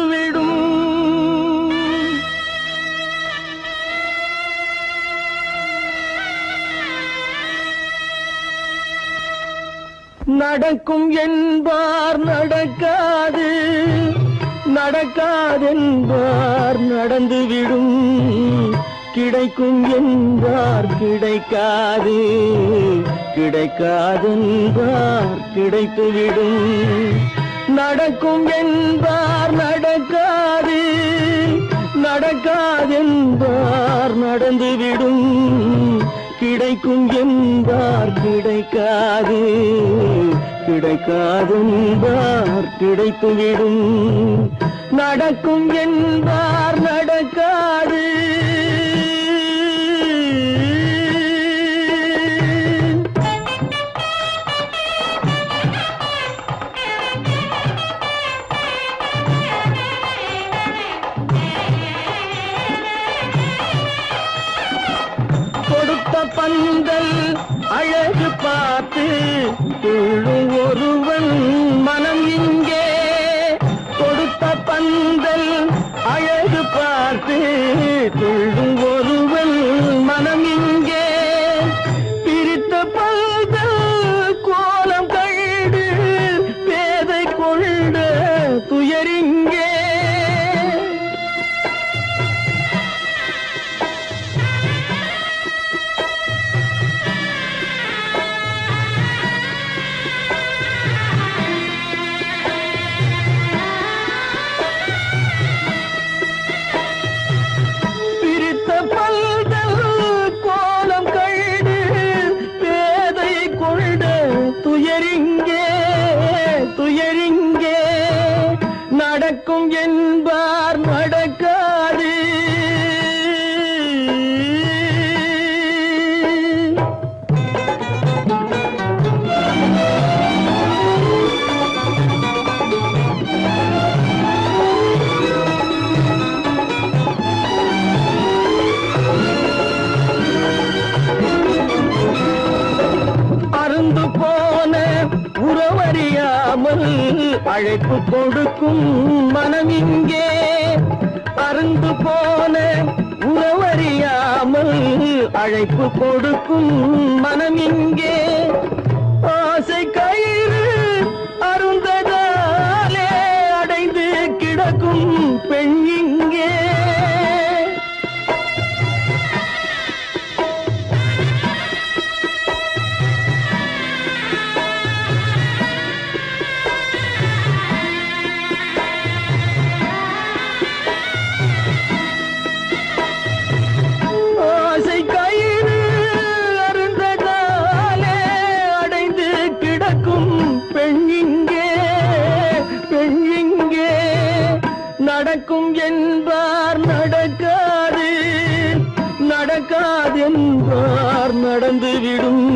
கிடைத்துவிடும். நடக்கும் என்பார் நடக்காது, நடக்காதென்பார் நடந்துவிடும். கிடைக்கும் என்பார் கிடைக்காது, கிடைக்காதென்பார் கிடைத்துவிடும். நடக்கும் என்பார் நடக்காது, நடக்காதென்பார் நடந்துவிடும். கிடைக்கும் என்பார் கிடைக்காது, கிடைக்காதென்பார் கிடைத்துவிடும். நடக்கும் என்பார் நடக்காது. பந்தல் அழகு பார்த்து துள்ளும் ஒருவன் மனம் இங்கே. கொடுத்த பந்தல் அழகு பார்த்து துள்ளும் ஒருவன் மனம் இங்கே. பிரித்த பந்தல் கோலம் கண்டு பேதை கொண்ட துயரிங்கே. துயரிங்கே நடக்கும் என்பார் நடக்காது. அருந்து போன உறவறியாமல் அழைப்பு கொடுக்கும் மனம் இங்கே. அருந்து போன உறவறியாமல் அழைப்பு கொடுக்கும் மனம் இங்கே. ஆசை கயிறு அருந்ததாலே அடைந்து கிடக்கும் பெண் இங்கே. நடக்கும் என்பார் நடக்காது, நடக்காதென்பார் நடந்துவிடும்.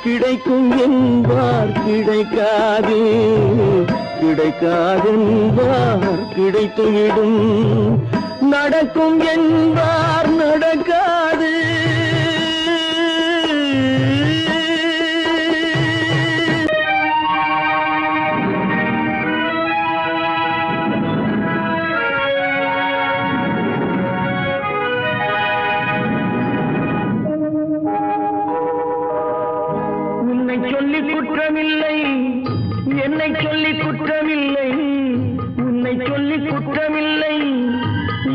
கிடைக்கும் என்பார் கிடைக்காது, கிடைக்காதென்பார் கிடைத்துவிடும். நடக்கும் என்பார் நடக்காது. சொல்லி குற்றமில்லை, என்னை சொல்லி குற்றமில்லை. உன்னை சொல்லி குற்றமில்லை,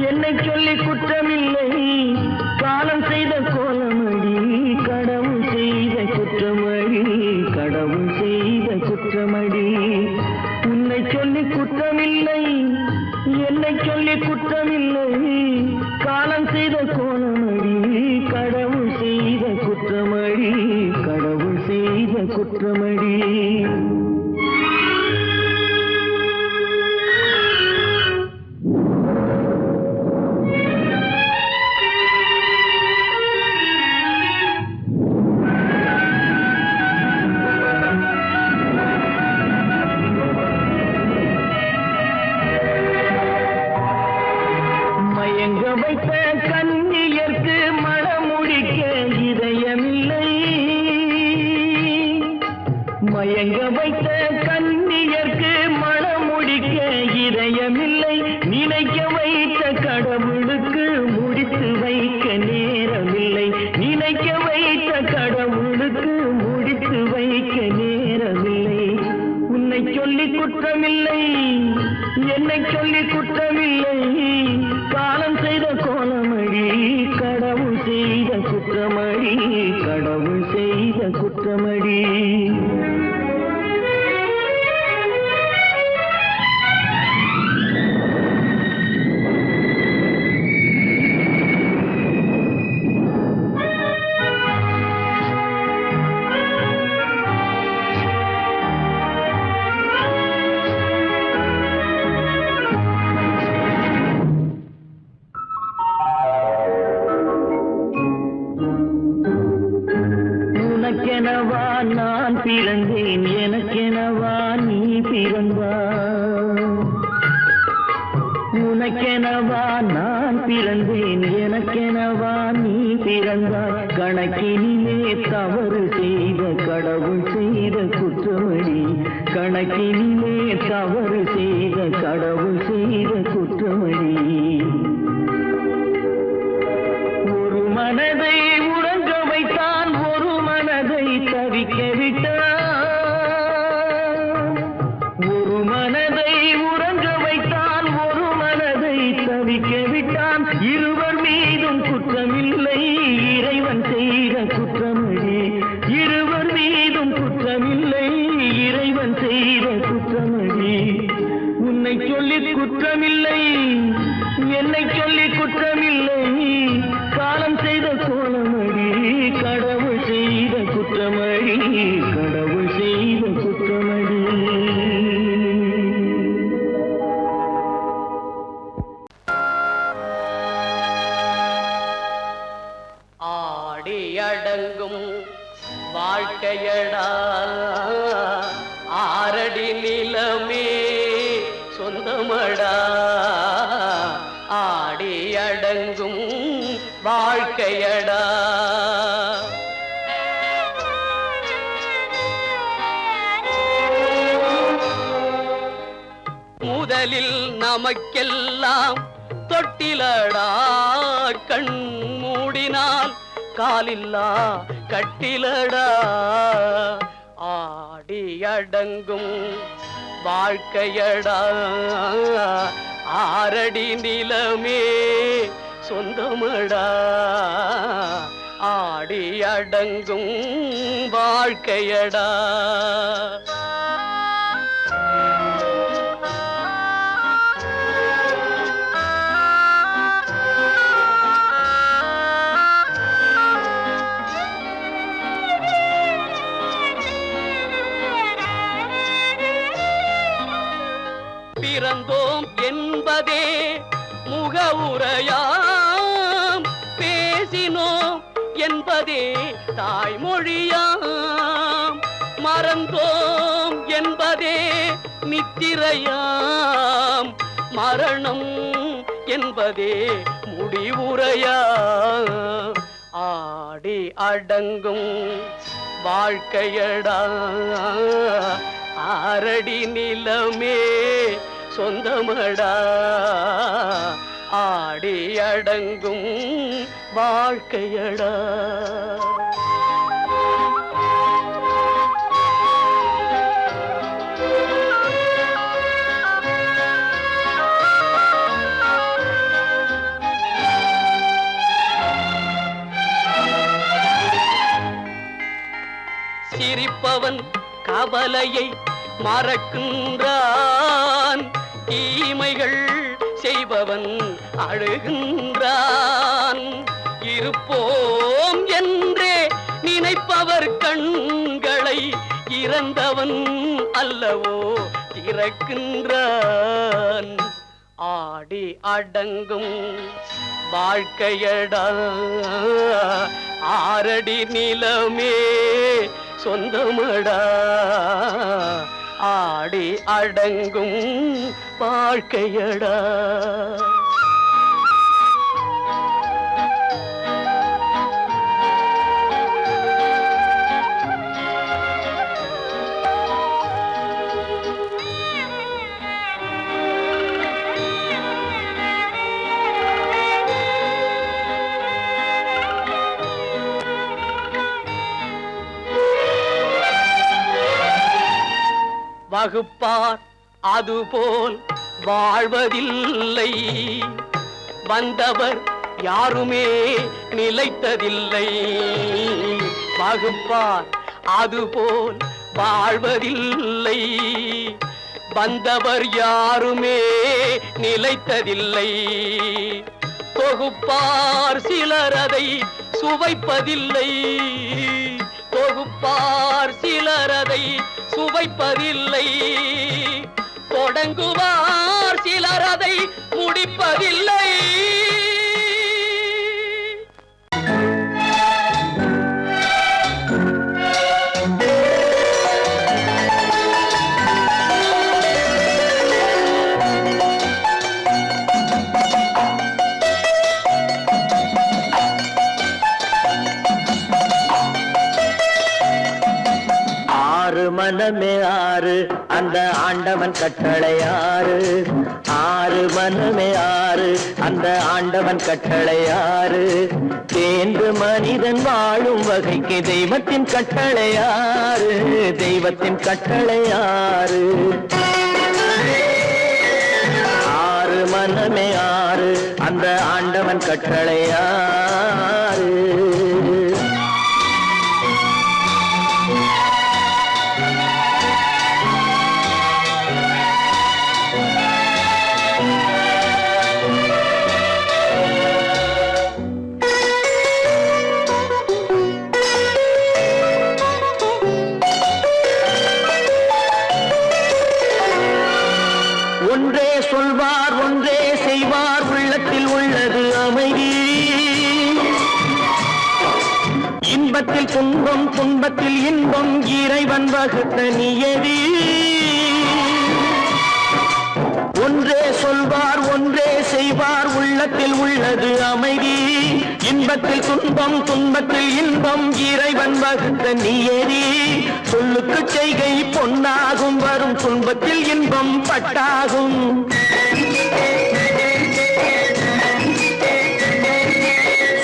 என்னை சொல்லி குற்றமில்லை. காலம் செய்த கோலமடி, கடவுள் செய்த குற்றமடி, கடவுள் செய்த குற்றமடி. உன்னை சொல்லி குற்றமில்லை, என்னை சொல்லி குற்றமில்லை. காலம் செய்த கோலமடி, கடவுள் செய்த குற்றமடி, கடவுள் செய்த குற்றமடி. மயங்க வைத்த கன்னியர்க்கு மணமுடிக்க இதயமில்லை. மயங்க வைத்த கன்னியர்க்கு மணமுடிக்க இதயம் இதயமில்லை நினைக்க வைத்த கடவுளுக்கு முடித்து வைக்க நேரமில்லை நினைக்க வைத்த கடவுளுக்கு முடித்து வைக்க நேரமில்லை உன்னை சொல்லி குற்றமில்லை என்னை சொல்லி குற்றமில்லை காலம் செய்த கோலமழி கடவுள் செய்த குற்றமழி கடவுள் செய்த குற்றமழி உனக்கெனவா நான் பிறந்தேன் எனக்கெனவா நீ பிறந்தாய் உனக்கெனவா நான் பிறந்தேன் எனக்கெனவா நீ பிறந்தாய் கணக்கினிலே தவறு செய்த கடவுள் செய்த குற்றமடி கணக்கினிலே தவறு செய்த கடவுள் செய்த குற்றமடி ஒரு மனதை உறங்க வைத்தான் ஒரு மனதை தவிக்க விட்டான் ஒரு மனதை உறங்க வைத்தான் ஒரு மனதை தவிக்க விட்டான் இருவர் மீதும் குற்றமில்லை இறைவன் செய்த குற்றமடி இருவர் மீதும் குற்றமில்லை இறைவன் செய்த குற்றமடி உன்னை சொல்லி குற்றமில்லை என்னை சொல்லி குற்றமில்லை காலம் செய்த கோலமடி கடவுள் செய்த குற்றமடி கடவுள் செய்த குற்றமடி ஆடி அடங்கும் வாழ்க்கையடா ஆரடி நிலமே சொந்தமடா ஆடி அடங்கும் வாழ்க்கையடா முதலில் நமக்கெல்லாம் தொட்டிலடா கண் மூடினால் காலில்லா கட்டிலடா ஆடி அடங்கும் வாழ்க்கையடா ஆரடி நிலமே சொந்தமடா ஆடி அடங்கும் வாழ்க்கையடா பிறந்தோம் என்பதே முகவுரையாம் பேசினோம் என்பதே தாய்மொழியாம் மறந்தோம் என்பதே நித்திரையாம் மரணம் என்பதே முடிவுரையாம் ஆடி அடங்கும் வாழ்க்கையடா ஆரடி நிலமே சொந்தமடா ஆடி அடங்கும் வாழ்க்கையடா சிரிப்பவன் கவலையை மறக்கின்றான் தீமைகள் செய்பவன் அழுகின்றான் இருப்போம் என்றே நினைப்பவர் கண்களை இறந்தவன் அல்லவோ திறக்கின்றான் ஆடி அடங்கும் வாழ்க்கையடா ஆரடி நிலமே சொந்தமடா ஆடி அடங்கும் வாழ்க்கையடா வகுப்பார் அதுபோல் வாழ்வதில்லை. வந்தவர் யாருமே நிலைத்ததில்லை. வகுப்பார் அதுபோல் வாழ்வதில்லை. வந்தவர் யாருமே நிலைத்ததில்லை. தொகுப்பார் சிலர் அதை சுவைப்பதில்லை. தொகுப்பார் சிலர் அதை சுவைப்பதில்லை. தொடங்குவார் சிலர் அதை முடிப்பதில்லை. மனமே ஆறு அந்த ஆண்டவன் கட்டளை ஆறு. ஆறு மனமே ஆறு அந்த ஆண்டவன் கட்டளை ஆறு. தேர்ந்து மனிதன் வாழும் வகைக்கு தெய்வத்தின் கட்டளை ஆறு. தெய்வத்தின் கட்டளை ஆறு. ஆறு மனமே ஆறு அந்த ஆண்டவன் கட்டளை ஆறு. ஒன்றே சொல்வார் ஒன்றே செய்வார் உள்ளத்தில் உள்ளது அமைதி. இன்பத்தில் துன்பம் துன்பத்தில் இன்பம் இறைவன் வகுத்த நியதி. ஒன்றே சொல்வார் ஒன்றே செய்வார் உள்ளத்தில் உள்ளது அமைதி. இன்பத்தில் துன்பம் துன்பத்தில் இன்பம் இறைவன் வகுத்த நியதி. சொல்லுக்கு செய்கை பொன்னாகும் வரும் துன்பத்தில் இன்பம் பட்டாகும்.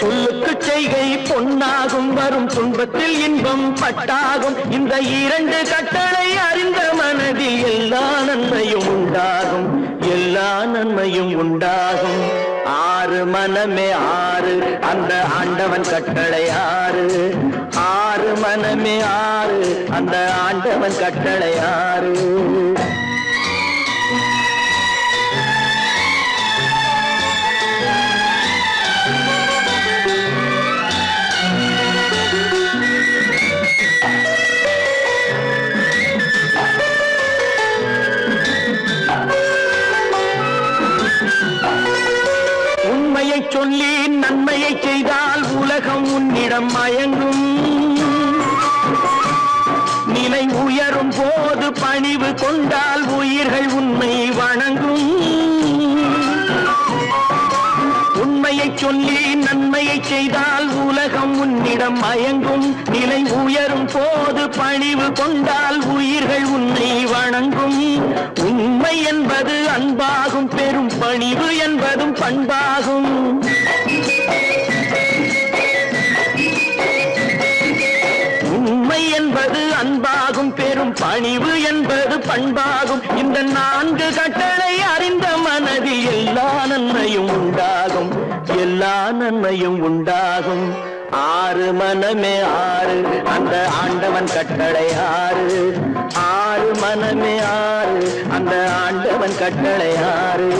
சொல்லுக்கு செய்கை பொன்னாகும் வரும் துன்பத்தில் இன்பம் பட்டாகும். இந்த இரண்டு கட்டளை அறிந்த மனதில் எல்லா நன்மையும் உண்டாகும். எல்லா நன்மையும் உண்டாகும். ஆறு மனமே ஆறு அந்த ஆண்டவன் கட்டளை ஆறு. ஆறு மனமே ஆறு அந்த ஆண்டவன் கட்டளை ஆறு. உண்மையை சொல்லி நன்மையை செய்தால் உலகம் உன்னிடம் மயங்கும். நிலை உயரும் போது பணிவு கொண்டால் உயிர்கள் உன்னை வணங்கும். உண்மையை சொல்லி நன்மையை செய்தால் உலகம் உன்னிடம் மயங்கும். நிலை உயரும் போது பணிவு கொண்டால் உயிர்கள் உன்னை வணங்கும். உண்மை என்பது அன்பாகும். பெரும் பணிவு என்பதும் பண்பாகும். உண்மை என்பது அன்பாகும். பெரும் பணிவு என்பது பண்பாகும். இந்த நான்கு கட்டளை அறிந்த மனதில் எல்லா நன்மையும் உண்டாகும். எல்லா நன்மையும் உண்டாகும். ஆறு மனமே ஆறு அந்த ஆண்டவன் கட்டளை ஆறு. ஆறு மனமே ஆறு அந்த ஆண்டவன் கட்டளை ஆறு.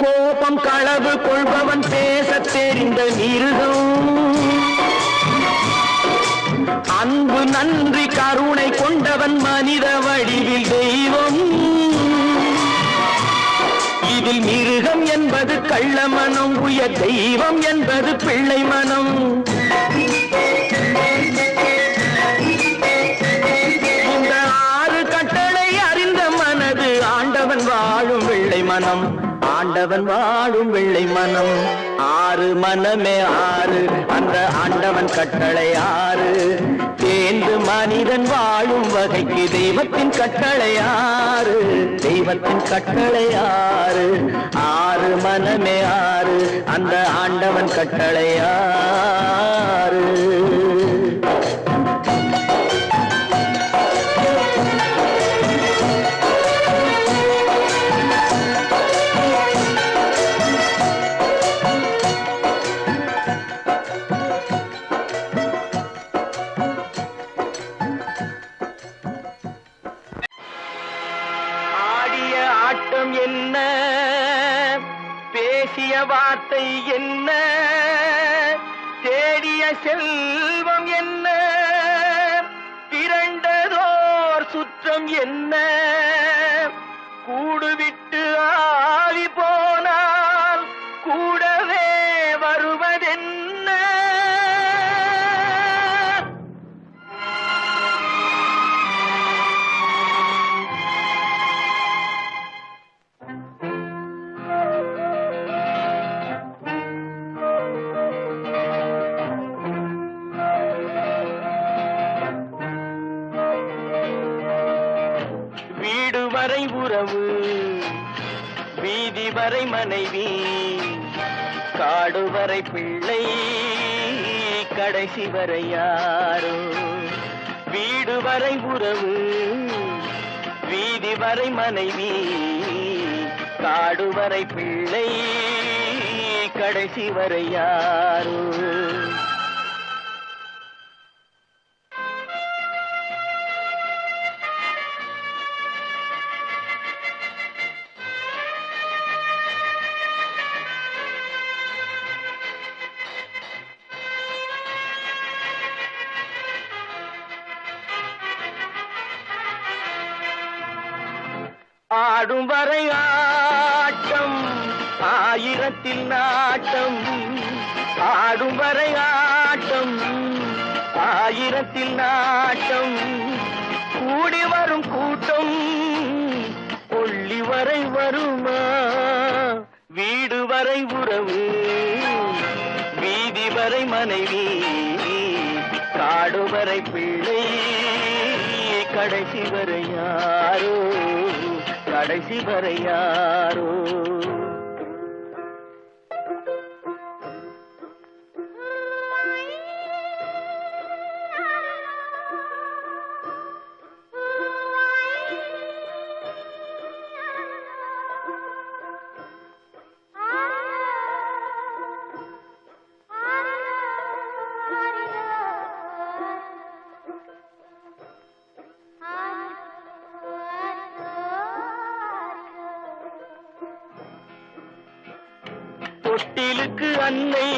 கோபம் களவு கொள்பவன் பேச தெரிந்த மிருகம். அன்பு நன்றி கருணை கொண்டவன் மனித வடிவில் தெய்வம். இதில் மிருகம் என்பது கள்ள மனம். உயர் தெய்வம் என்பது பிள்ளை மனம். இந்த ஆறு கட்டளை அறிந்த மனது ஆண்டவன் வாழும் வெள்ளை மனம். ஆண்ட ஆண்டவன் வாழும் வெள்ளை மனம். ஆறு மனமே ஆறு, அந்த ஆண்டவன் கட்டளை ஆறு. தேர்ந்து மனிதன் வாழும் வகைக்கு தெய்வத்தின் கட்டளை ஆறு, தெய்வத்தின் கட்டளை ஆறு. ஆறு மனமே ஆறு, அந்த ஆண்டவன் கட்டளை ஆறு. ஆட்டம் என்ன, பேசிய வார்த்தை என்ன, தேடிய செல்வம் என்ன, திரண்டதோர் சுற்றம் என்ன, கூடுவிட்டு ஆவி போனால் கூடவே வருவதென்ன. வீடு வரை உறவு, வீதி வரை மனைவி, காடு வரை பிள்ளை, கடைசி வரை யாரோ. வீடு வரை உறவு, வீதி வரை மனைவி, காடு வரை பிள்ளை, கடைசி வரை யாரோ. ஆடும் வரை ஆட்டம், ஆயிரத்தில் நாட்டம். ஆடும் வரை ஆட்டம், ஆயிரத்தில் நாட்டம். கூடி வரும் கூட்டம் கொள்ளி வரை வருமா. வீடு வரை உறவு, வீதி வரை மனைவி, காடு வரை பிள்ளை, கடைசி வரை யாரோ, கடைசி வரை யாரோ. தொட்டிலுக்கு அன்னை,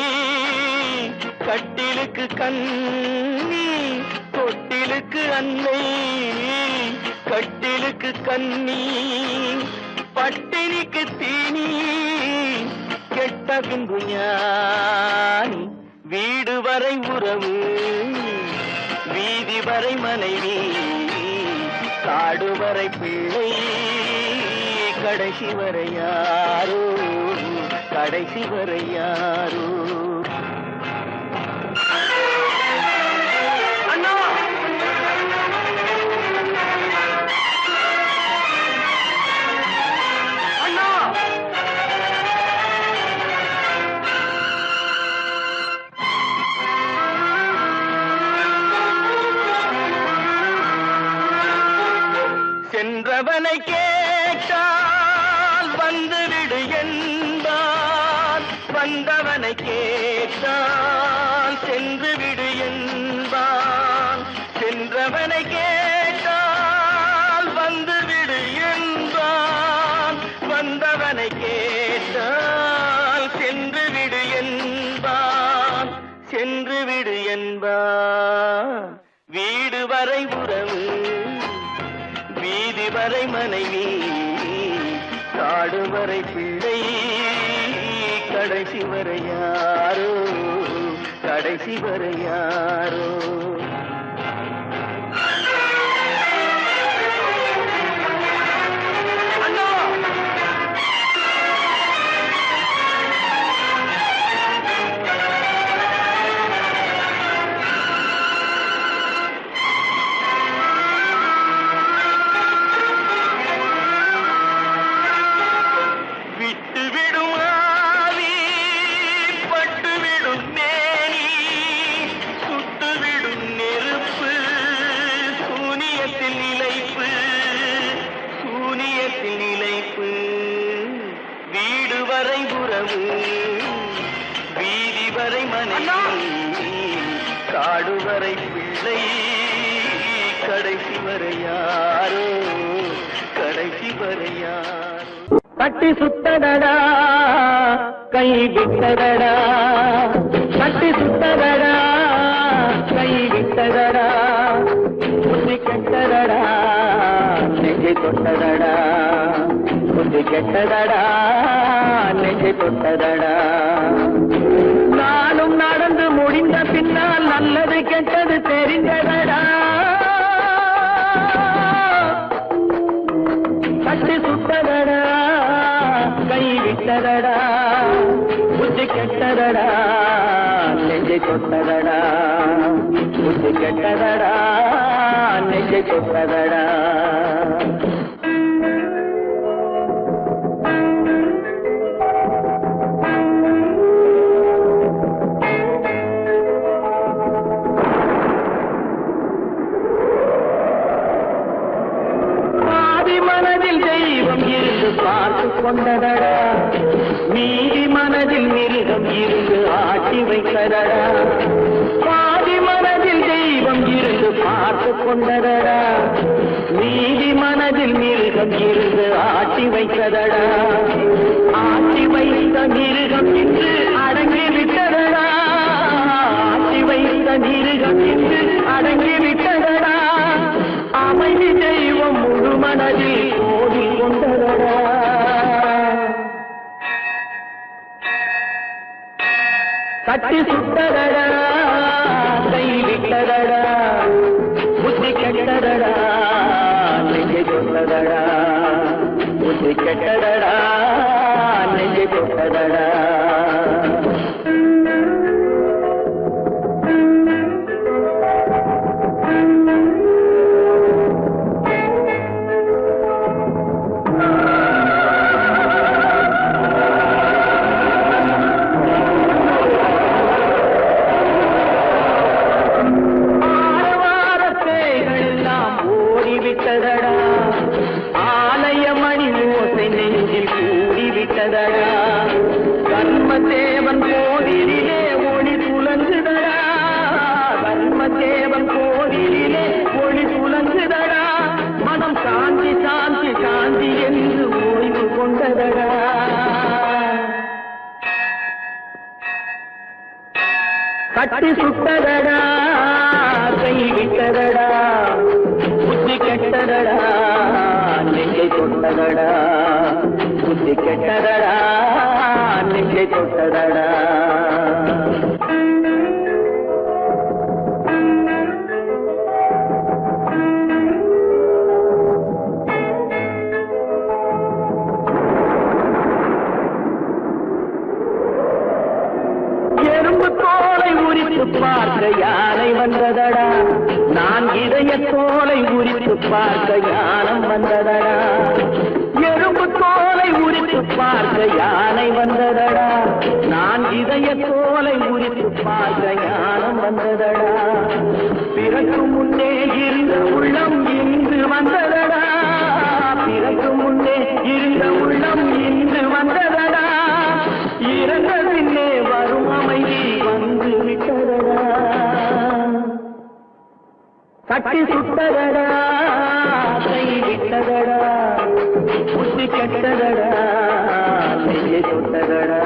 கட்டிலுக்கு கண்ணி. தொட்டிலுக்கு அன்னை, கட்டிலுக்கு கண்ணி. பட்டினிக்கு தீனி, கெட்ட பின்பு ஞானி. வீடு வரை உறவு, வீதி வரை மனைவி, காடு வரை பிள்ளை, கடைசி வரை யாரோ, கடைசி வரை யாரோ. அண்ணா, அண்ணா, சென்றவனை கேட்டால் வந்துவிடு என்பான், வந்தவனை கேட்டால் சென்று விடு என்பான். சென்றவனை கேட்டால் வந்துவிடு என்பான், வந்தவனை கேட்டால் சென்று விடு என்பான், சென்று விடு என்பான். வீடு வரை உறவு, வீதி வரை மனைவி, காடு வரை பிள்ளை, கடைசி வரை யாரோ, கடைசி வரை யாரோ. அண்ணா, கடைசி வரை யாரோ கடைசி வரை யாரோ கட்டி சுத்தடடா கை விட்டதடா கட்டி சுத்தடடா கை விட்டதடா புத்தி கெட்டதடா நெஞ்சை தொட்டதடா புத்தி கெட்டதடா நெஞ்சை தொட்டதடா நானும் நடந்து முடிந்த பின்னால் நல்லது கெட்டது தெரிந்ததடா கட்டி சுட்டதடா கை விட்டதடா புத்தி கெட்டதடா நெஞ்சை தொட்டதடா புத்தி கெட்டதடா நெஞ்சை தொட்டதடா பார்த்து கொண்டதடா மீதி மனதில் மிருகம் இருந்து ஆட்டி வைத்ததடா பாதி மனதில் தெய்வம் இருந்து பார்த்து கொண்டதடா மீதி மனதில் மிருகம் இருந்து ஆட்டி வைத்ததடா ஆட்டி வைத்த மிருகம் இன்று அடங்கி விட்டதடா ஆட்டி வைத்த மிருகம் இன்று அடங்கி விட்டதடா அமைதி தெய்வம் முழு மனதில் கோடி கொண்டதடா கட்டி சுட்டதடா கை விட்டதடா புத்தி கெட்டதடா நெஞ்சை தொட்டதடா புத்தி கெட்டதடா நெஞ்சை தொட்டதடா ஆலயமணி ஓசை நெஞ்சில் கூடிவிட்டதடா கர்மதேவன் கோவிலிலே ஒளி துலங்குதடா கர்மதேவன் கோவிலிலே ஒளி துலங்குதடா மனம் சாந்தி சாந்தி சாந்தி என்று ஓய்வு கொண்டதடா கட்டி சுட்டதடா கை விட்டதடா புத்தி கெட்டதடா நெஞ்சை தொட்டதடா புத்தி கெட்டதடா நெஞ்சை தொட்டதடா எறும்பு தோலை உரித்து பார்க்க யானை வந்ததடா நான் இதய தோலை உரித்து பார்க்க யானம் வந்ததடா எறும்பு தோலை உரித்து பார்க்க யானை வந்ததடா நான் இதய தோலை உரித்து பார்க்க யானம் வந்ததடா பிறகு முன்னே இருந்த உள்ளம் இன்று வந்ததடா பிறகு முன்னே இருந்த உள்ளம் இன்று வந்ததடா இறந்த பின்னே வரும் அமைதி வந்து விட்டதடா கட்டி சுட்டதடா கை விட்டதடா புத்தி கெட்டதடா நெஞ்சை சுட்டதடா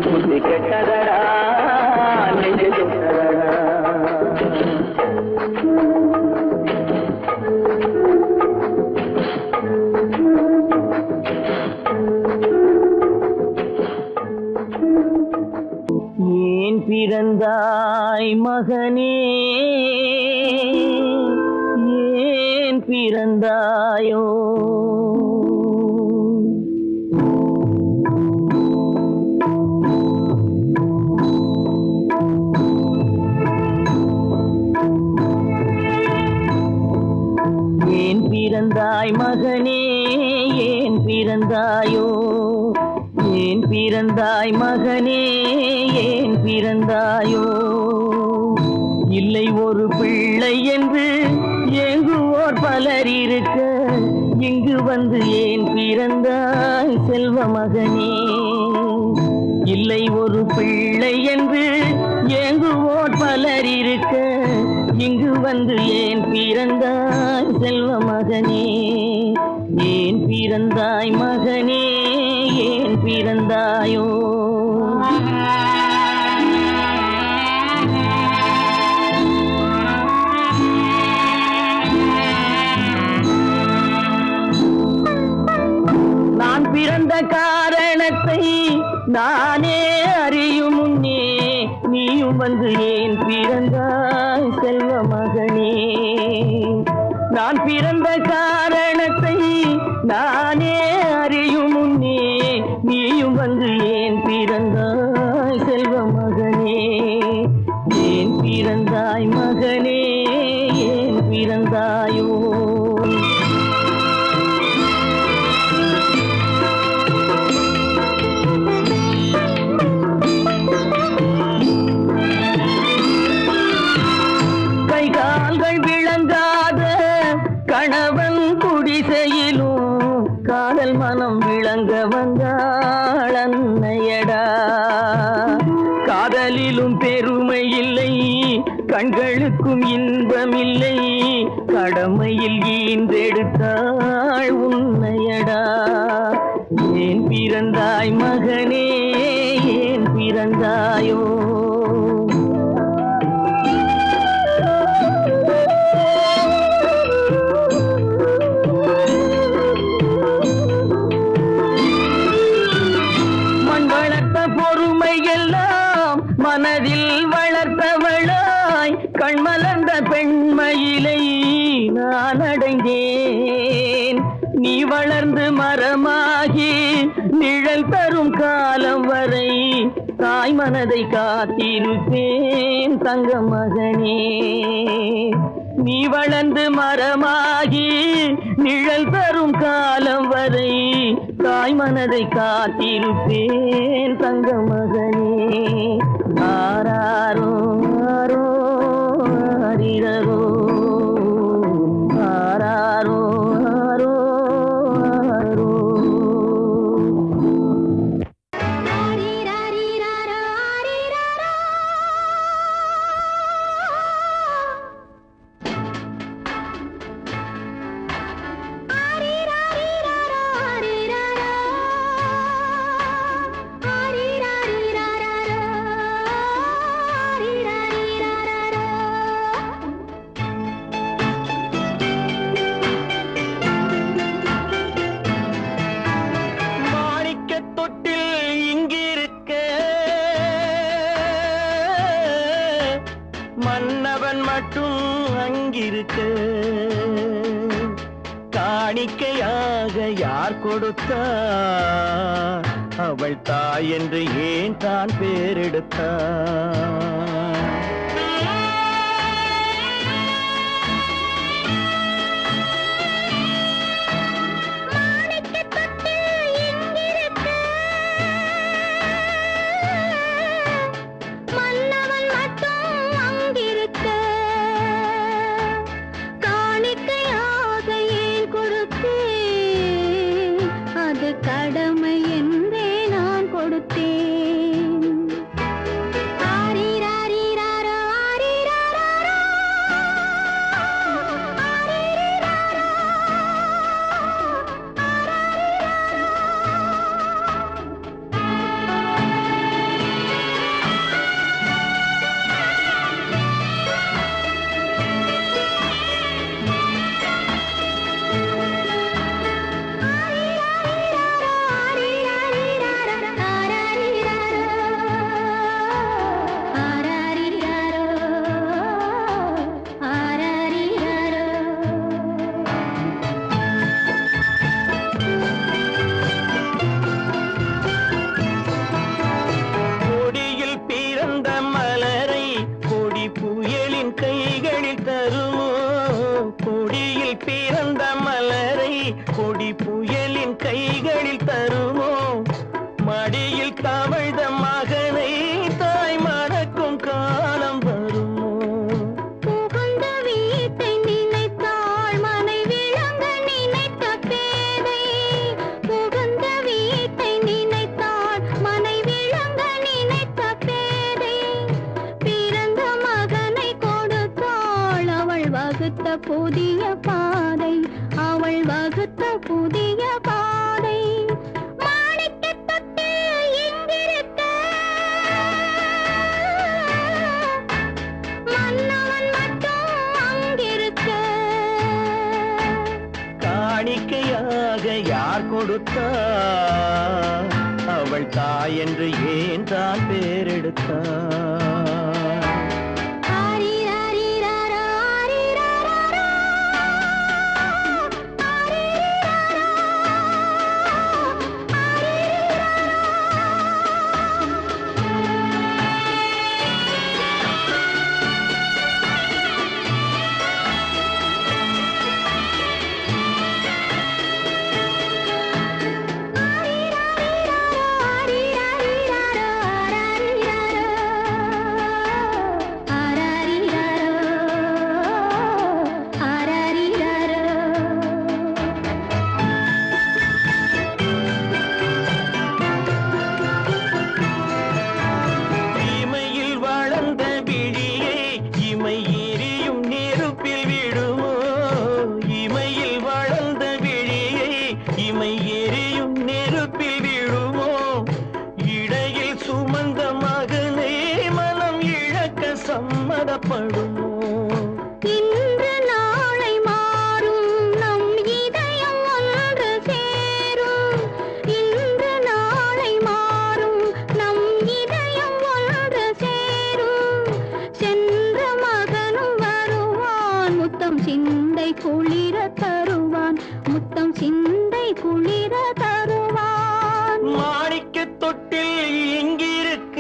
புத்தி கெட்டதடா நெஞ்சை சுட்டதடா ஏன் பிறந்தாய் மகனே ஏன் பிறந்தாயோ ஏன் பிறந்தாய் மகனே ஏன் பிறந்தாயோ ஏன் பிறந்தாய் மகனே ஏன் பிறந்தாயோ இல்லை ஒரு பிள்ளை என்று ஏங்குவோர் பலர் இருக்க இங்கு வந்து ஏன் பிறந்தாய் செல்வ மகனே இல்லை ஒரு பிள்ளை என்று ஏங்குவோர் பலர் இருக்க இங்கு வந்து ஏன் பிறந்தாய் செல்வ மகனே, ஏன் பிறந்தாய் மகனே, ஏன் பிறந்தாயோ? நான் பிறந்த காரணத்தை நானே அறியும் முன்னே நீயும் வந்து ஏன் பிறந்தாய் செல்வ மகனே. நான் பிறந்த காரணத்தை நானே அறியும் முன்னே நீயும் வந்து ஏன் பிறந்தாய் செல்வ மகனே, ஏன் பிறந்தாய் மகனே, ஏன் பிறந்தாயோ? கணவன் குடிசையிலும் காதல் மனம் விளங்க வந்தாள் அன்னையடா. காதலிலும் பெருமை இல்லை, கண்களுக்கும் இன்பமில்லை, கடமையில் ஈன்றெடுத்தாள் உன்னையடா. ஏன் பிறந்தாய் மகனே, ஏன் பிறந்தாயோ? மனதில் வளர்த்தவளாய் கண்மலர்ந்த பெண்மயிலை நான் அடைந்தேன். நீ வளர்ந்து மரமாகி நிழல் தரும் காலம் வரை தாய் மனதை காத்திருப்பேன் தங்க மகனே. நீ வளர்ந்து மரமாகி நிழல் தரும் காலம் வரை தாய் மனதை காத்திருப்பேன் தங்க மகனே. ஆராரோ ஆரோ ஆரிரரோ, ஆராரோ ஆரோ ஆரோ. மன்னவன் மட்டும் அங்கிருக்க காணிக்கையாக யார் கொடுத்தார்? அவள் தாய் என்று ஏன் தான் பேரெடுத்தார்? கடமை என்றே நான் கொடுத்தேன். ஆரிராரிராரோ வகுத்த புதிய பாதை, அவள் வகுத்த புதிய பாதை. மாணிக்கத் தொட்டில் இங்கிருக்க, மன்னவன் மட்டும் அங்கிருக்க. காணிக்கையாக யார் கொடுத்தார்? அவள் தாய் என்று ஏன் தான் பேரெடுத்தார்? சம்மதப்படுமோ? இன்று நாளை மாறும் நம் இதயம் ஒன்று சேரும். இன்று நாளை மாறும் நம் இதயம் ஒன்று சேரும். சென்ற மகனும் வருவான், முத்தம் சிந்தை குளிர தருவான், முத்தம் சிந்தை குளிர தருவான். மாணிக்கத் தொட்டில் இங்கிருக்க,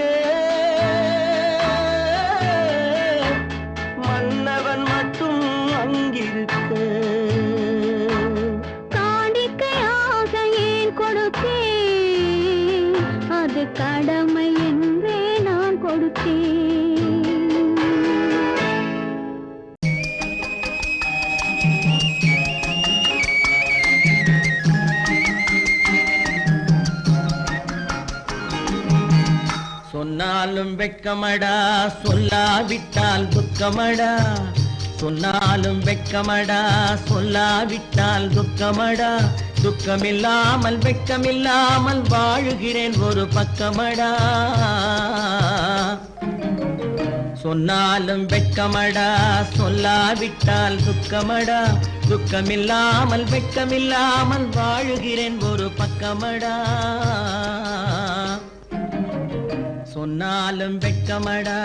மன்னவன் மட்டும் அங்கிருக்க. காணிக்கையாக ஏன் கொடுத்தேன்? அது கடமை என்றே நான் கொடுத்தேன். சொன்னாலும் வெட்கமடா, சொல்லாவிட்டால் துக்கமடா. சொன்னாலும் வெட்கமடா, சொல்லாவிட்டால் துக்கமடா. துக்கமில்லாமல் வெட்கமில்லாமல் வாழுகிறேன் ஒரு பக்கமடா. சொன்னாலும் வெட்கமடா, சொல்லாவிட்டால் துக்கமடா. துக்கமில்லாமல் வெட்கமில்லாமல் வாழுகிறேன் ஒரு பக்கமடா. சொன்னாலும் வெட்கமடா.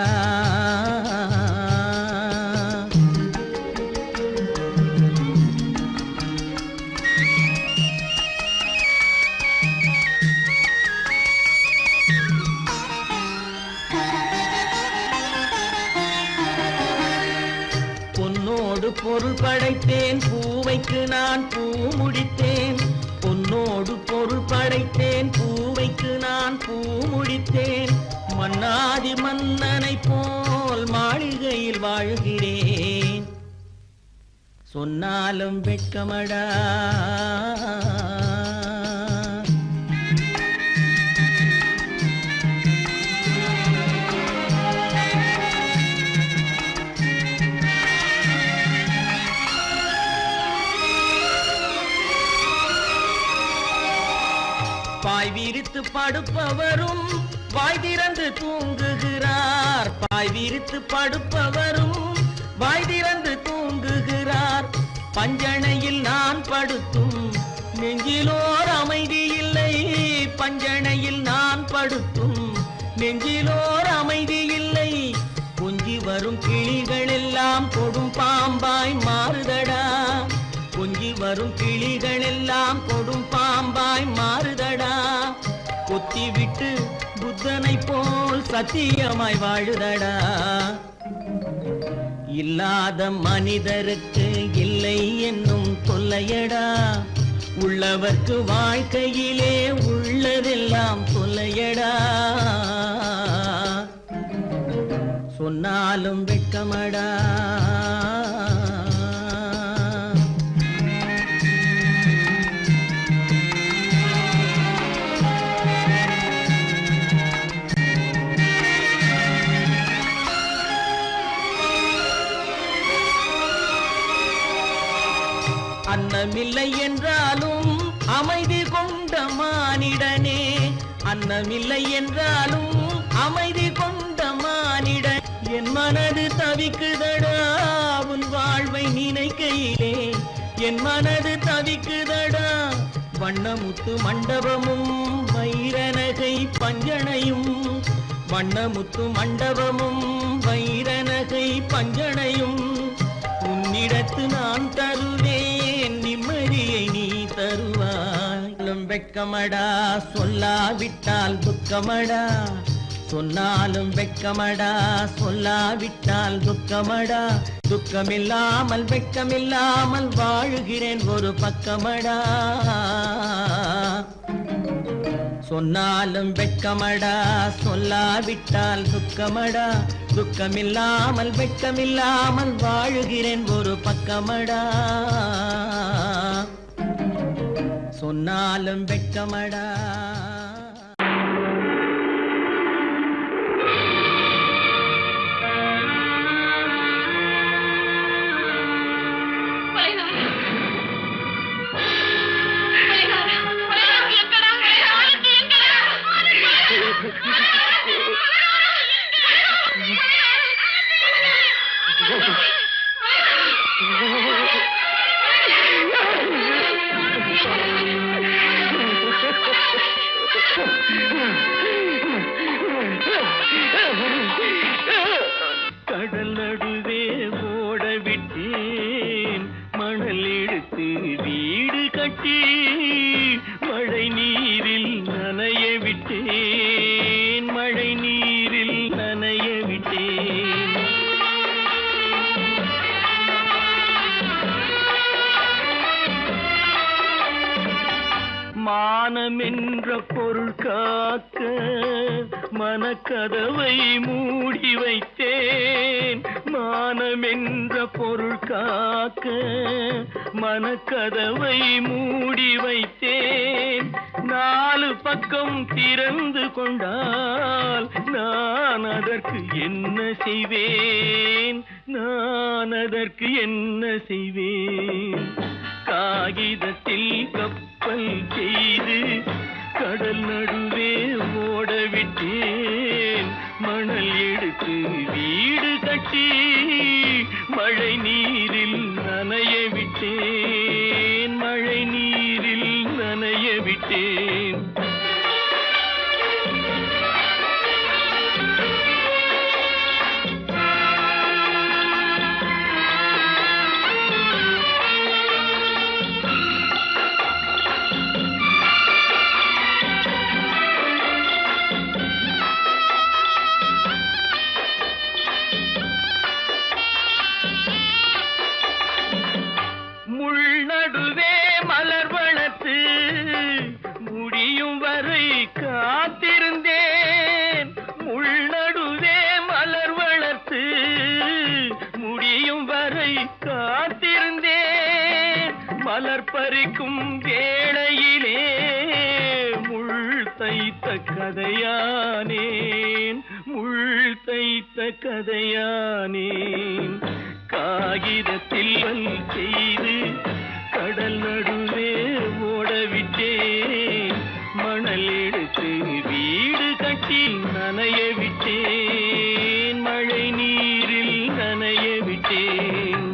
பொன்னோடு பொருள் படைத்தேன், பூவைக்கு நான் பூ முடித்தேன். பொன்னோடு பொருள் படைத்தேன், பூவைக்கு நான் பூ முடித்தேன். மன்னாதி மன்னனை போல் மாளிகையில் வாழ்கிறேன். சொன்னாலும் வெட்கமடா. பாய் விரித்து படுப்பவரும் வாய் திறந்து தூங்குகிறார். பாய் விரித்து படுப்பவரும் வாய் திறந்து தூங்குகிறார். பஞ்சணையில் நான் படுத்தும் நெஞ்சிலோர் அமைதி இல்லை. பஞ்சணையில் நான் படுத்தும் நெஞ்சிலோர் அமைதி இல்லை. கொஞ்சி வரும் கிளிகள் எல்லாம் கொடும் பாம்பாய் மாறுதடா. கொஞ்சி வரும் கிளிகள் எல்லாம் கொடும் பாம்பாய் மாறுதடா. கொத்தி விட்டு புத்தனை போல் சத்தியமாய் வாழுதடா. இல்லாத மனிதருக்கு இல்லை என்னும் தொல்லையடா. உள்ளவர்க்கு வாழ்க்கையிலே உள்ளதெல்லாம் தொல்லையடா. சொன்னாலும் வெட்கமடா. அன்னமில்லை என்றாலும் அமைதி கொண்ட மானிடனே, அன்னமில்லை என்றாலும் அமைதி கொண்ட மானிடன். என் மனது தவிக்குதடா உன் வாழ்வை நினைக்கையிலே, என் மனது தவிக்குதடா. வண்ணமுத்து மண்டபமும் வைரநகை பஞ்சனையும், வண்ணமுத்து மண்டபமும் வைரநகை பஞ்சனையும் உன்னிடத்து நான் தருவேன், நிம்மதியை நீ தருவாய். வெட்கமடா சொல்லாவிட்டால் துக்கமடா, சொன்னாலும் வெட்கமடா சொல்லாவிட்டால் துக்கமடா. துக்கமில்லாமல் வெட்கமில்லாமல் வாழுகிறேன் ஒரு பக்கமடா. சொன்னாலும் வெட்கமடா சொல்லாவிட்டால் துக்கமடா. துக்கமில்லாமல் வெட்கமில்லாமல் வாழுகிறேன் ஒரு பக்கமடா. சொன்னாலும் வெட்கமடா. கடல் நடுவே ஓட விட்டேன், மணல் எடுத்து வீடு கட்டி மழை நீரில் நனைய விட்டேன், மழை நீரில் நனைய விட்டேன். மானம் என்ற பொருள் காக்க மனக்கதவை மூடி வைத்தேன், மானம் என்ற பொருள் காக்க மனக்கதவை மூடி வைத்தேன். நாலு பக்கம் திறந்து கொண்டால் நான் அதற்கு என்ன செய்வேன், நான் அதற்கு என்ன செய்வேன். காகிதத்தில் கப்பல் செய்து கடல் நடுவே ஓட விட்டேன், மணல் எடுத்து வீடு கட்டி மழை நீரில் நனைய விட்டேன், மழை நீரில் நனைய விட்டேன். நடுவே மலர் வளர்த்து முடியும் வரை காத்திருந்தேன், உள்நடுவே மலர் வளர்த்து முடியும் வரை காத்திருந்தேன். மலர் பறிக்கும் வேளையிலே முள் தைத்த கதையானேன், முள் தைத்த கதையானேன். காகிதத்தில் செய்து கடல் நடுவே ஓடவிட்டேன், மணல் எடுத்து வீடு கட்டி நனைய விட்டேன், மழை நீரில் நனைய விட்டேன்.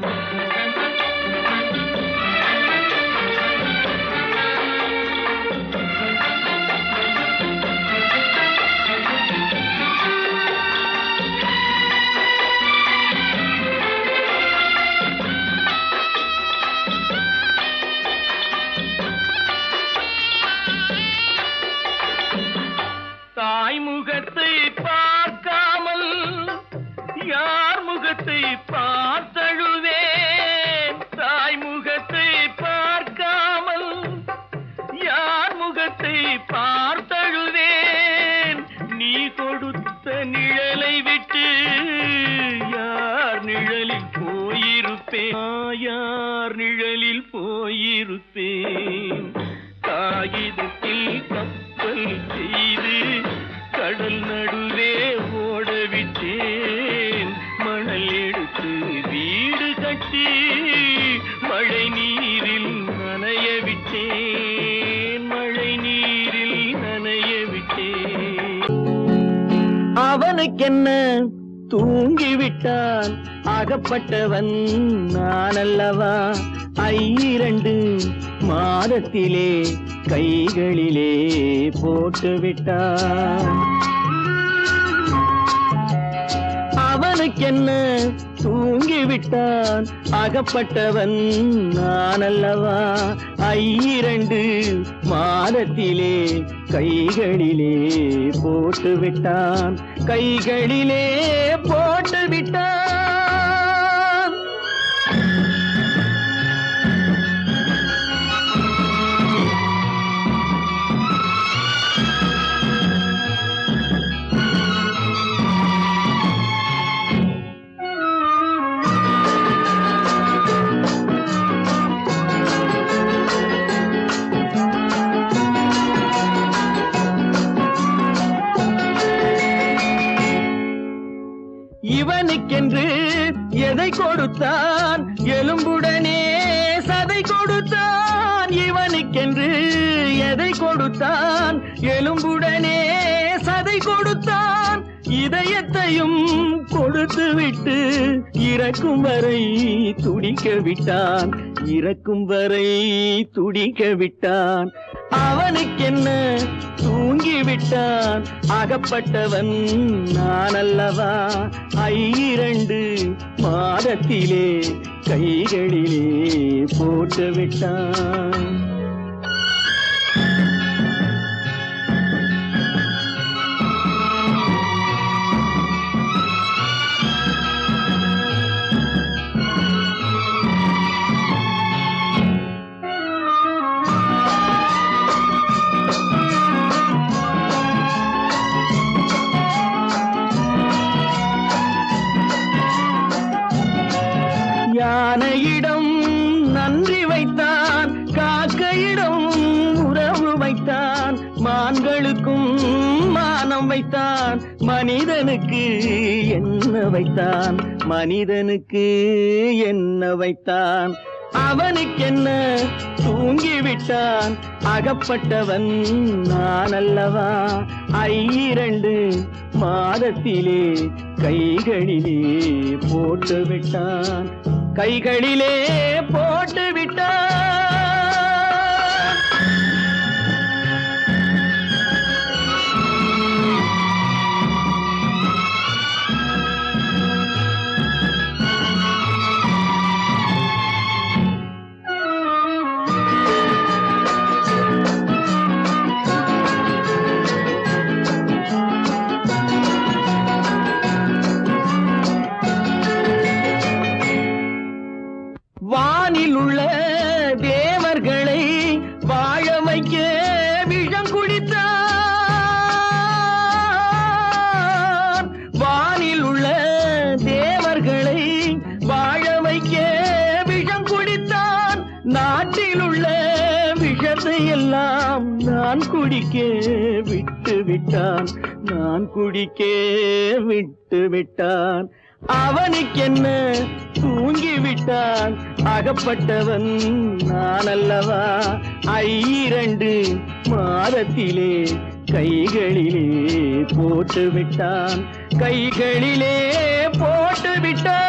தாய் முகத்தை பார்க்காமல் யார் முகத்தை பார்த்தழுவேன், தாய் முகத்தை பார்க்காமல் யார் முகத்தை பார்த்தழுவேன். நீ கொடுத்த நிழலை விட்டு யார் நிழலில் போயிருப்பேன், யார் நிழலில் போயிருப்பேன். காகிதத்தில் கப்பல் செய்து கடல் நடுவே ஓடவிட்டேன், மணல் எடுத்து வீடு கட்டி மழை நீரில் அவனுக்கென்ன தூங்கிவிட்டான் அகப்பட்டவன் நான் அல்லவா 2 மாதத்திலே கைகளிலே போட்டுவிட்டான் அவனுக்கென்ன தூங்கிவிட்டான் அகப்பட்டவன் நான் அல்லவா 2 மாதத்திலே கைகளிலே போட்டுவிட்டான் கைகளிலே போட்டுவிட்டான் இவனுக்கென்று எதை கொடுத்தான் எலும்புடனே சதை கொடுத்தான் இவனுக்கென்று எதை கொடுத்தான் எலும்புடனே சதை கொடுத்தான் இதயத்தையும் கொடுத்து விட்டு இறக்கும் வரை துடிக்க விட்டான் இறக்கும் வரை துடிக்க விட்டான் அவனுக்கென்ன தூங்கிவிட்டான் அகப்பட்டவன் நான் அல்லவா 2 மாதத்திலே கைகளிலே போட்டுவிட்டான் யானையிடம் நன்றி வைத்தான் காக்கையிடம் உறவு வைத்தான் மான்களுக்கும் மானம் வைத்தான் மனிதனுக்கு என்ன வைத்தான் மனிதனுக்கு என்ன வைத்தான் அவனுக்கென்ன தூங்கிவிட்டான் அகப்பட்டவன் நான் அல்லவா 2 மாதத்திலே கைகளிலே போட்டுவிட்டான் கைகளிலே போட்டுவிட்டான் வானில் உள்ள தேவர்களை வாழ வைக்க விஷம் குடித்தான் வானில் உள்ள தேவர்களை வாழ வைக்க விஷம் குடித்தான் நாட்டில் உள்ள விஷத்தை எல்லாம் நான் குடிக்க விட்டு விட்டான் நான் குடிக்க விட்டு விட்டான் அவனுக்கென்ன தூங்கிவிட்டான் அகப்பட்டவன் நான் அல்லவா 2 மாதத்திலே கைகளிலே போட்டுவிட்டான் கைகளிலே போட்டுவிட்டான்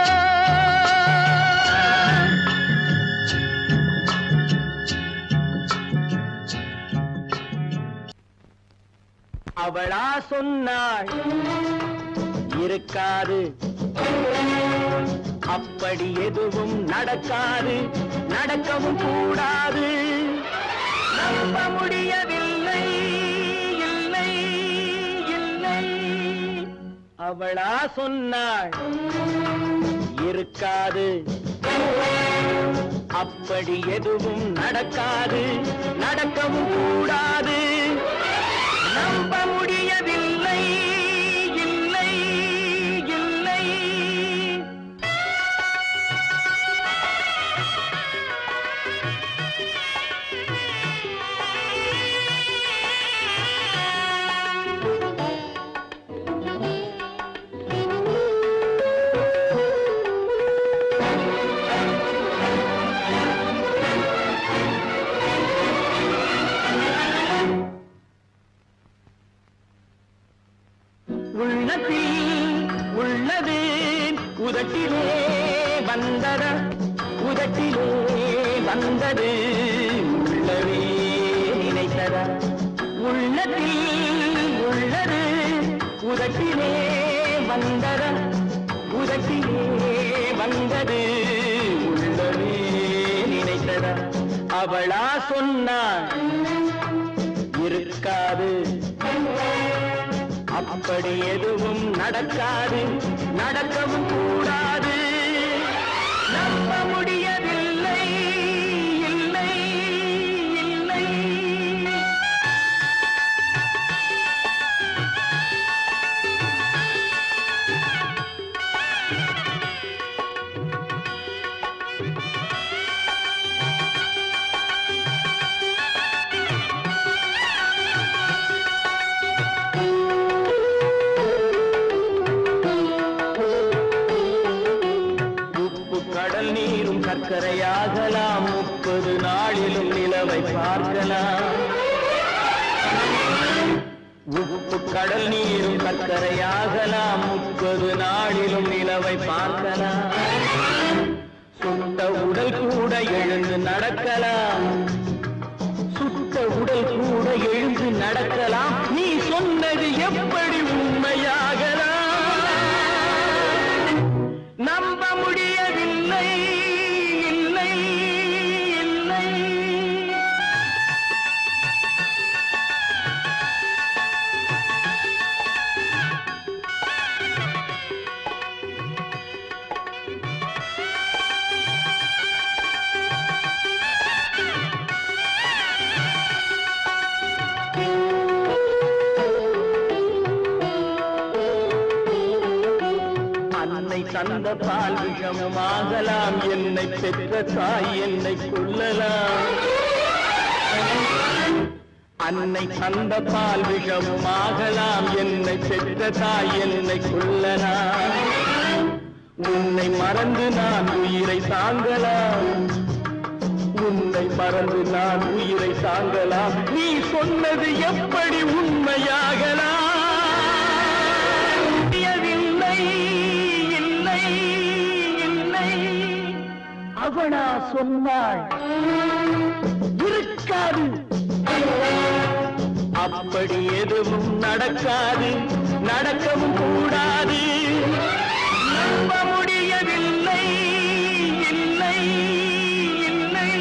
அவளா சொன்னாள் இருக்காது அப்படி எதுவும் நடக்காது நடக்கவும் கூடாது நம்ப முடியவில்லை இல்லை இல்லை அவளா சொன்னாள் இருக்காது அப்படி எதுவும் நடக்காது நடக்கவும் கூடாது நம்ப முடியவில்லை இல்லை இல்லை உதட்டிலே வந்தது உள்ளவே நினைத்ததா உள்ளத்தில் உள்ளது உதட்டிலே வந்ததா உதட்டிலே வந்தது உள்ளவே நினைத்ததா அவளா சொன்னாள் இருக்காது அப்படி எதுவும் நடக்காது நடக்கவும் கூடாது நம்ப முடியவில்லை இல்லை இல்லை கடல் நீரும் சர்க்கரையாகலாம் 30 நாளிலும் நிலவை பார்க்கலாம் உப்பு கடல் நீரும் சர்க்கரையாகலாம் 30 நாளிலும் நிலவை பார்க்கலாம் சுட்ட உடல் கூட எழுந்து நடக்கலாம் சுட்ட உடல் கூட எழுந்து நடக்கலாம் நீ சொன்னது எப்படி உண்மையாகலாம் நம்ப முடியவில்லை இல்லை இல்லை அன்னை தந்த பால் விஷமும் ஆகலாம் என்னை பெற்ற தாய் என்னை கொல்லலாம் அன்னை தந்த பால் விஷமும் ஆகலாம் என்னை பெற்ற தாய் என்னை கொல்லலாம் உன்னை மறந்து நான் உயிரை தாங்கலாம் உன்னை மறந்து நான் உயிரை தாங்கலாம் நீ சொன்னது எப்படி உண்மையாகலாம் அவனா சொன்னாள் இருக்காது அப்படி எதுவும் நடக்காது நடக்கவும் கூடாது நம்ப முடியவில்லை இல்லை இல்லை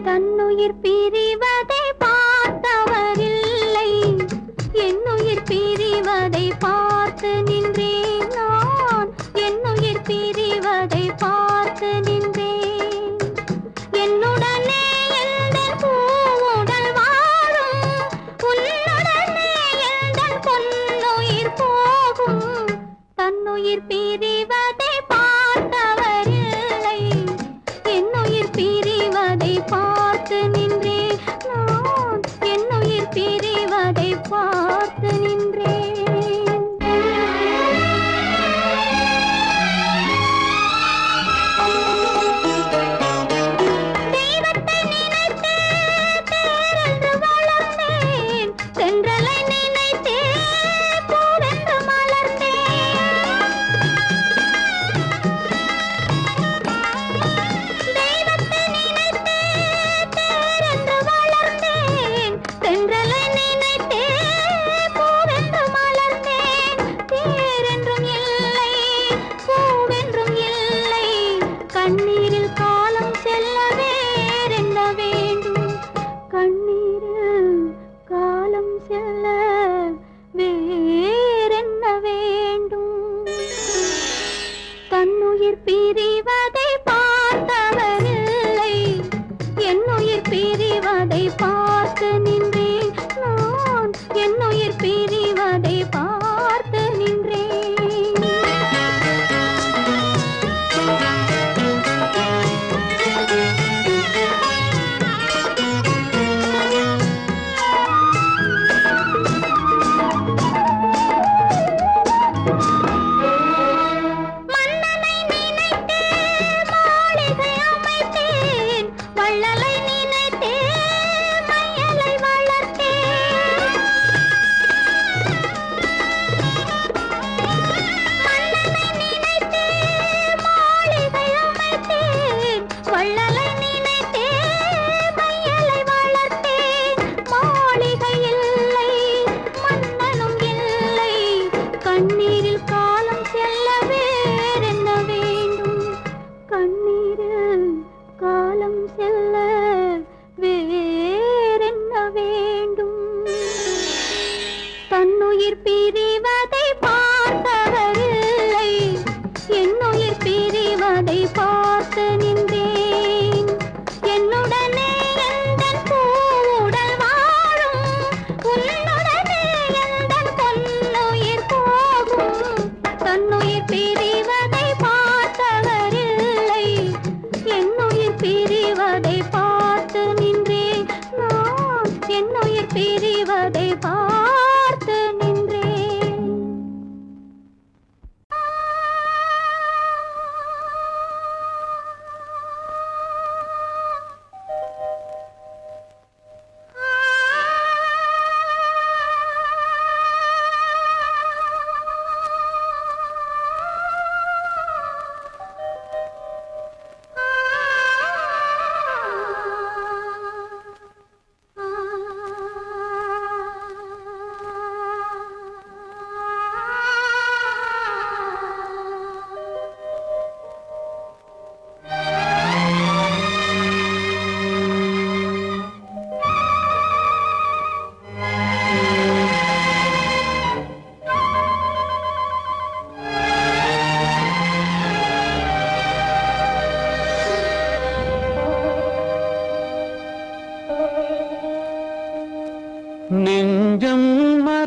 தன்னுயிர் பிரி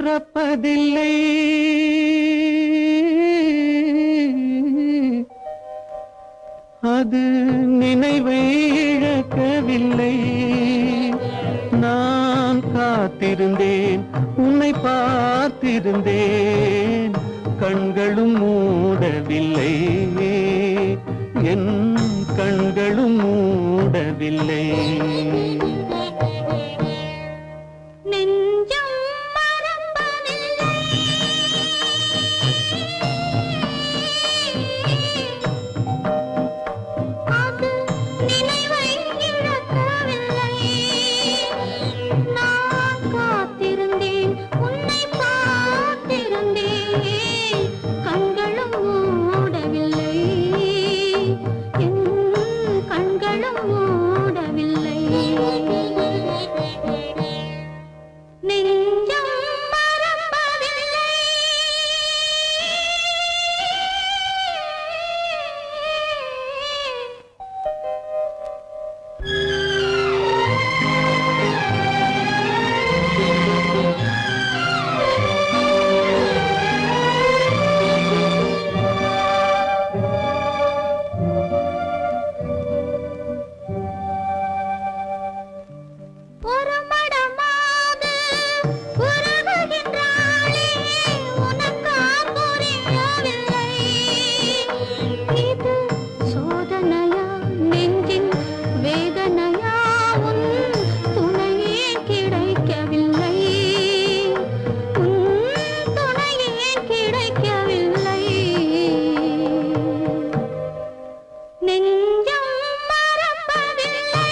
மறப்பதில்லை, அது நினைவை இழக்கவில்லை. நான் காத்திருந்தேன், உன்னை பார்த்திருந்தேன், கண்களும் மூடவில்லை, என் கண்களும் மூடவில்லை. நெஞ்சம் மறப்பதில்லை, அது நினைவை இழக்கவில்லை. நான் காத்திருந்தேன், உன்னை பார்த்திருந்தேன், கண்களும் மூடவில்லை, என் கண்களும் மூடவில்லை. நெஞ்சம் மறப்பதில்லை. ஒரு மடமாது உருகுகின்றாளே, உனக்கா புரியவில்லை? இது சோதனையா, நெஞ்சின் வேதனையா, உன் துணையே கிடைக்கவில்லை, உன் துணையே கிடைக்கவில்லை. நெஞ்சம் மறப்பதில்லை.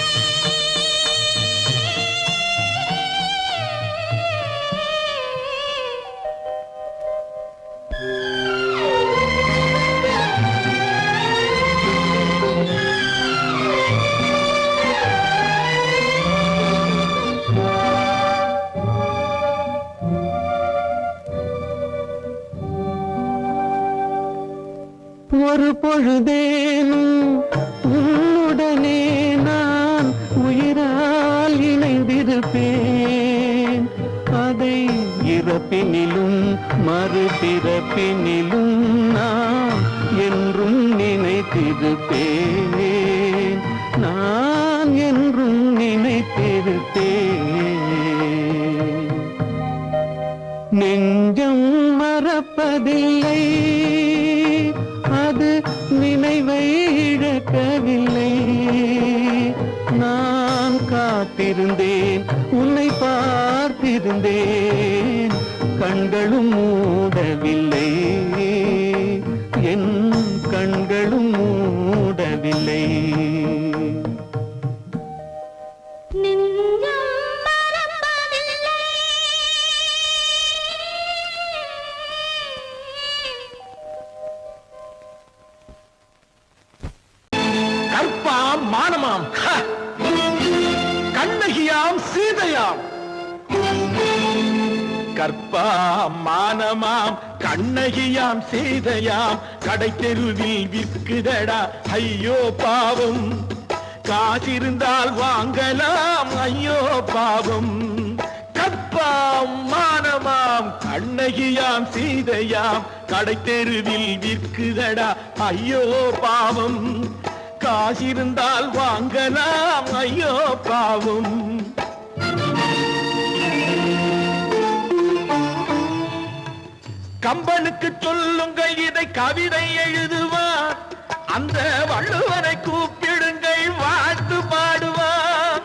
ஒரு பொழுதேனும் உன்னுடனே நான் உயிரால் இணைந்திருப்பேன், அதை இறப்பினிலும் மறுபிறப்பினிலும் நான் என்றும் நினைத்திருப்பேன், நான் என்றும் நினைத்திருப்பேன். நெஞ்சம் மறப்பதில்லை, அது நினைவை இழக்கவில்லை. நான் காத்திருந்தேன், உன்னை பார்த்திருந்தேன், கண்களும் மூடவில்லை, என் கண்களும் மூடவில்லை. நெஞ்சம் மறப்பதில்லை. கற்பாம் மானமாம், கண்ணகியாம் சீதையாம். கற்பாம் மானமாம், கண்ணகியாம் சீதையாம், கடை தெருவில் விற்குதடா ஐயோ பாவம். காசிருந்தால் வாங்கலாம் ஐயோ பாவம். கற்பாம் மானமாம், கண்ணகியாம் சீதையாம், கடை தெருவில் விற்குதடா ஐயோ பாவம். காசிருந்தால் வாங்கலாம் ஐயோ பாவம். கம்பனுக்கு சொல்லுங்கள் இதை கவிதை எழுதுவார், அந்த வள்ளுவரை கூப்பிடுங்கள் வாழ்த்து பாடுவார்.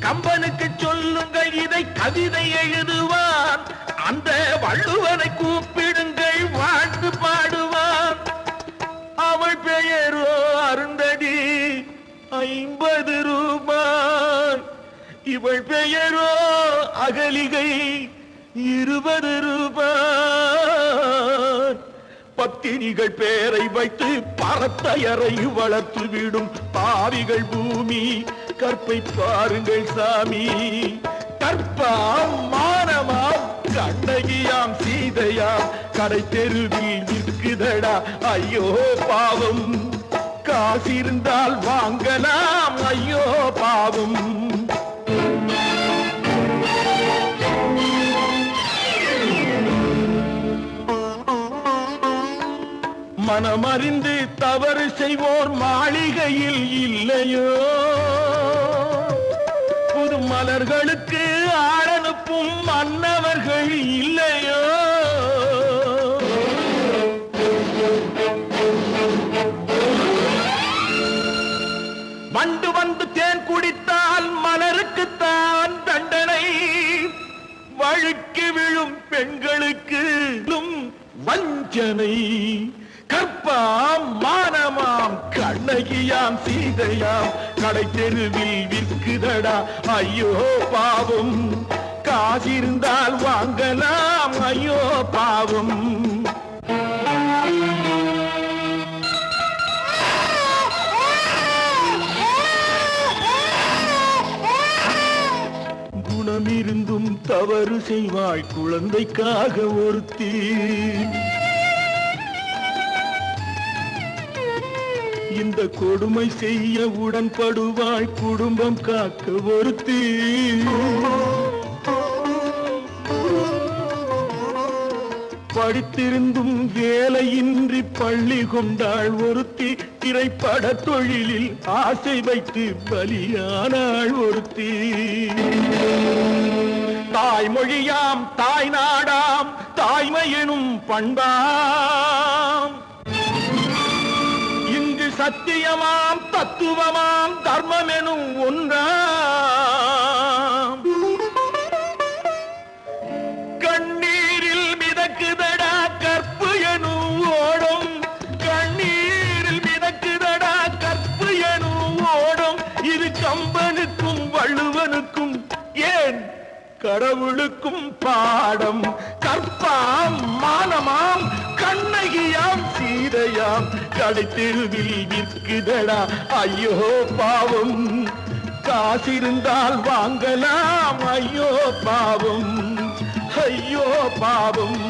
கம்பனுக்கு சொல்லுங்கள் இதை கவிதை எழுதுவார், அந்த வள்ளுவரை கூப்பிடுங்கள் வாழ்த்து பாடுவார். அவள் பெயரோ அருந்ததி 50 ரூபாய், இவள் பெயரோ அகலிகை 20 ரூபாய். பத்தினிகள் பேரை வைத்து பரத்தையரை வளர்த்து விடும் பாவிகள் பூமி, கற்பை பாருங்கள் சாமி. கற்பாம் மானமாம், கண்ணகியாம் சீதையாம், கடை தெருவில் நிற்குதடா ஐயோ பாவம். காசிருந்தால் வாங்கலாம் ஐயோ பாவம். மனமறிந்து தவறு செய்வோர் மாளிகையில் இல்லையோ புது மலர்களுக்கு ஆளனுப்பும் மன்னவர்கள் இல்லையோ வண்டு வந்து தேன் குடித்தால் மலருக்குத்தான் தண்டனை வழுக்கி விழும் பெண்களுக்கு வஞ்சனை கற்பாம் மானமாம் கண்ணகியாம் சீதையாம் கடை தெருவில் விற்குதடா ஐயோ பாவம் காசிருந்தால் வாங்கலாம் ஐயோ பாவம் குணமிருந்தும் தவறு செய்வாய் குழந்தைக்காக ஒருத்தி இந்த கொடுமை செய்ய உடன்படுவாய் குடும்பம் காக்க ஒருத்தி படித்திருந்தும் வேலையின்றி பள்ளி கொண்டாள் ஒருத்தி திரைப்பட தொழிலில் ஆசை வைத்து பலியானாள் ஒருத்தி தாய்மொழியாம் தாய் நாடாம் தாய்மையெனும் பண்பாம் இங்கு சத்தியமாம் தத்துவமாம் தர்மமெனும் ஒன்றாம் கண்ணீரில் மிதக்குதடா கற்பு எனும் ஓடும் கண்ணீரில் மிதக்குதடா கற்பு எனும் ஓடும் இது கம்பனுக்கும் வள்ளுவனுக்கும் ஏன் கடவுளுக்கும் பாடம் கற்பாம் மானமாம் கண்ணகியாம் சீதையாம் கடைத்தெருவில் விற்குதடா ஐயோ பாவம் காசிருந்தால் வாங்கலாம் ஐயோ பாவம் ஐயோ பாவம்